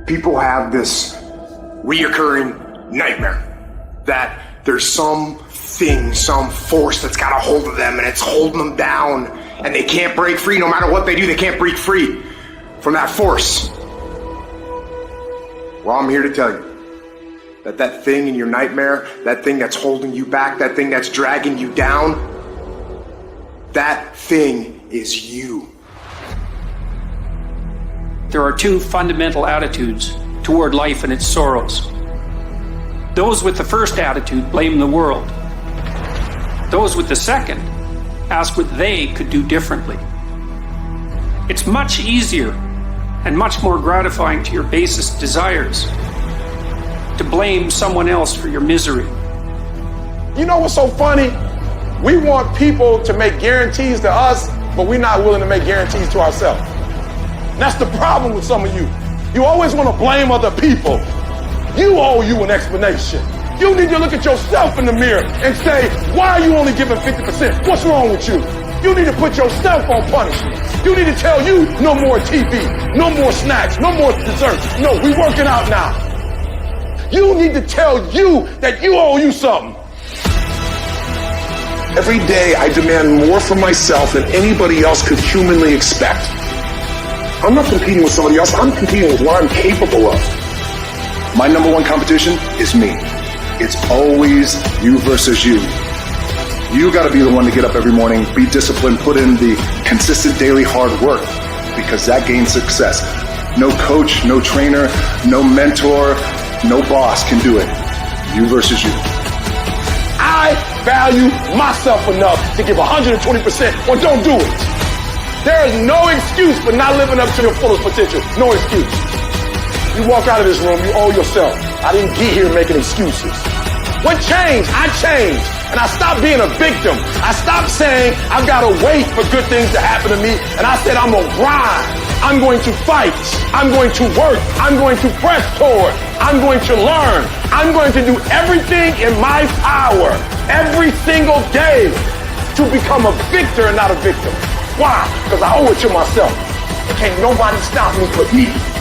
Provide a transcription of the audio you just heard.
People have this reoccurring nightmare that there's some thing, some force that's got a hold of them and it's holding them down and they can't break free. No matter what they do, they can't break free from that force. Well, I'm here to tell you that that thing in your nightmare, that thing that's holding you back, that thing that's dragging you down, that thing is you. There are two fundamental attitudes toward life and its sorrows. Those with the first attitude blame the world. Those with the second ask what they could do differently. It's much easier and much more gratifying to your basest desires to blame someone else for your misery. You know what's so funny? We want people to make guarantees to us, but we're not willing to make guarantees to ourselves. And that's the problem with some of you. You always want to blame other people. You owe you an explanation. You need to look at yourself in the mirror and say, why are you only giving 50%? What's wrong with you? You need to put yourself on punishment. You need to tell you no more TV, no more snacks, no more desserts. No, we working out now. You need to tell you that you owe you something. Every day I demand more from myself than anybody else could humanly expect. I'm not competing with somebody else, I'm competing with what I'm capable of. My number one competition is me. It's always you versus you. You gotta be the one to get up every morning, be disciplined, put in the consistent daily hard work, because that gains success. No coach, no trainer, no mentor, no boss can do it. You versus you. I value myself enough to give 120% or don't do it. There is no excuse for not living up to your fullest potential. No excuse. You walk out of this room, you owe yourself. I didn't get here making excuses. What changed? I changed. And I stopped being a victim. I stopped saying I've got to wait for good things to happen to me. And I said I'm going to grind. I'm going to fight. I'm going to work. I'm going to press forward. I'm going to learn. I'm going to do everything in my power every single day to become a victor and not a victim. Why? Because I owe it to myself. Can't nobody stop me but me.